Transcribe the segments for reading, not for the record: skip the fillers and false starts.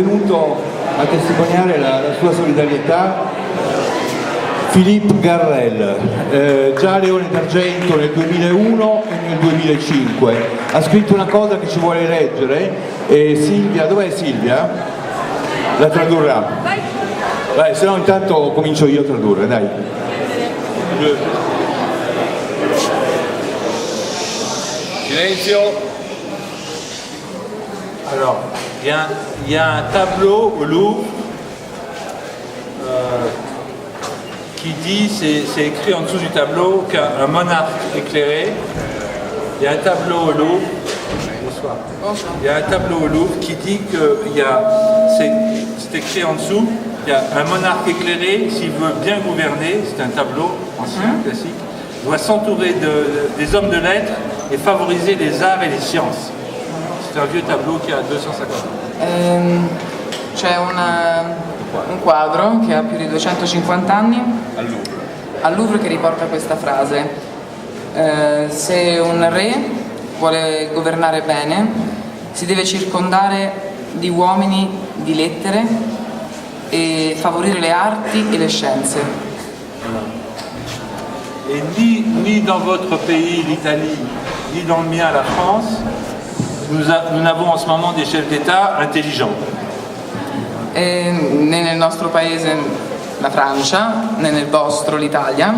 venuto a testimoniare la sua solidarietà Philippe Garrel, già Leone d'Argento nel 2001 e nel 2005. Ha scritto una cosa che ci vuole leggere e Silvia, dov'è Silvia? La tradurrà. Vai, se no intanto comincio io a tradurre, dai. Silenzio. Alors, il y a un tableau au Louvre qui dit, c'est écrit en dessous du tableau qu'un monarque éclairé. Il y a un tableau au Louvre. Bonsoir. Il y a un tableau au Louvre qui dit que c'est écrit en dessous, il y a un monarque éclairé, s'il veut bien gouverner, c'est un tableau ancien, classique, doit s'entourer des hommes de lettres et favoriser les arts et les sciences. C'est un vieux tableau qui a 250 ans. C'è un quadro che ha più di 250 anni al Louvre che riporta questa frase. Se un re vuole governare bene, si deve circondare di uomini di lettere e favorire le arti e le scienze. Et ni dans votre pays, l'Italie, ni dans le mien, la France, nous n'avons en ce moment des chefs d'État intelligents. E né nel nostro paese, la Francia, né nel vostro, l'Italia,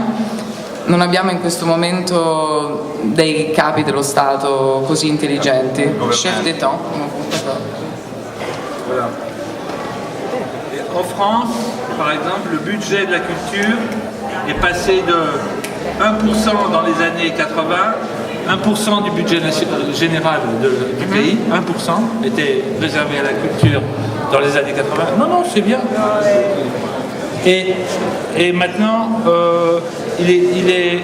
non abbiamo in questo momento dei capi dello Stato così intelligenti. Chef d'État. Voilà. Et en France, par exemple, le budget de la culture est passé de 1% dans les années 80, 1% du budget général du pays, 1% était réservé à la culture dans les années 80. Non, c'est bien. Et maintenant, il est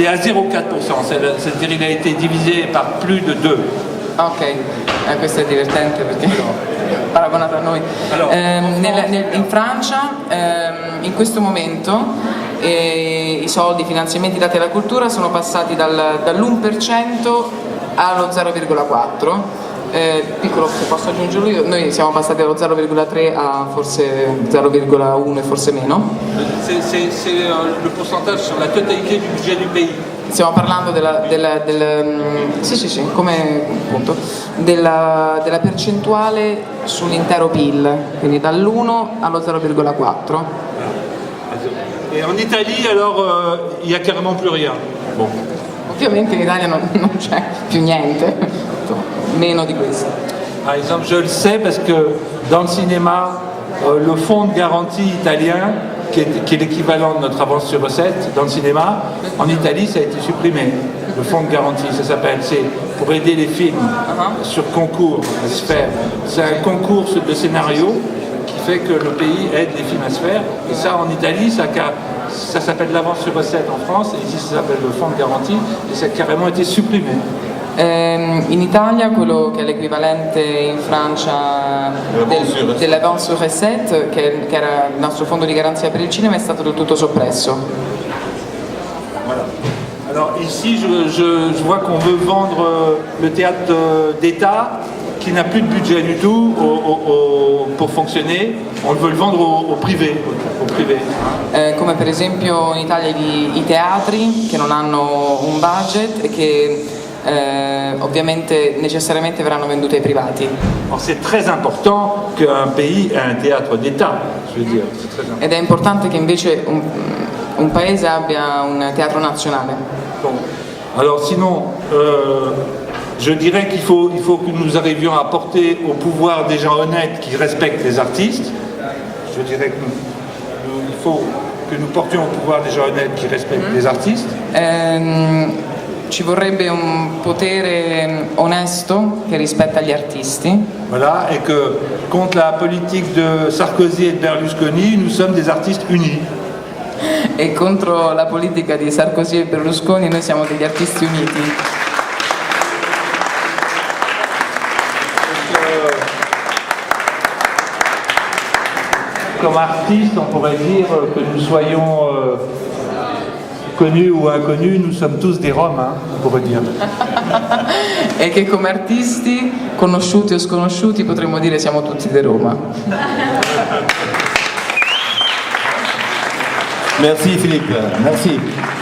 à 0,4%, c'est-à-dire il a été divisé par plus de 2. Ok, questo è divertente perché paragonato a noi. In Francia in questo momento i soldi, i finanziamenti dati alla cultura sono passati dall'1% allo 0,4%. Piccolo, se posso aggiungere io, noi siamo passati dallo 0,3 a forse 0,1 e forse meno. C'est le pourcentage sur la totalité du budget du pays. Stiamo parlando come appunto, della percentuale sull'intero PIL, quindi dall'1 allo 0,4. Et en Italie, alors, il n'y a carrément plus rien. Bon. Ovviamente in Italia non c'è più niente, meno di questo. Par exemple, je le sais parce que dans le cinéma, le fonds de garantie italien, qui est l'équivalent de notre avance sur recette dans le cinéma, en Italie, ça a été supprimé. Le fonds de garantie, ça s'appelle, c'est pour aider les films sur concours à se faire. C'est un concours de scénario qui fait que le pays aide les films à se faire. Et ça, en Italie, ça s'appelle l'avance sur recette en France, et ici, ça s'appelle le fonds de garantie, et ça a carrément été supprimé. In Italia quello che è l'equivalente in Francia dell'avance sur recette, che era il nostro fondo di garanzia per il cinema, è stato del tutto soppresso. Voilà. Alors ici je vois qu'on veut vendre le théâtre d'État qui n'a plus de budget du tout pour fonctionner, on veut le vendre au privé. Come per esempio in Italia i teatri che non hanno un budget e che ovviamente necessariamente verranno vendute ai privati. C'est très important qu'un pays ait un théâtre d'État, je veux dire. Ed è importante che invece un paese abbia un teatro nazionale. Bon. Alors sinon, je dirais qu'il faut que nous arrivions à porter au pouvoir des gens honnêtes qui respectent les artistes. Je dirais qu'il faut que nous portions au pouvoir des gens honnêtes qui respectent les artistes. Ci vorrebbe un potere onesto che rispetta gli artisti. Voilà, et que contre la politique de Sarkozy et de Berlusconi, nous sommes des artistes unis. E contro la politica di Sarkozy e Berlusconi noi siamo degli artisti uniti. Comme artistes, on pourrait dire que nous soyons connus ou inconnus, nous sommes tous des Roms, on pourrait dire. e che come artisti, conosciuti o sconosciuti, potremmo dire siamo tutti di Roma. Merci Philippe, merci.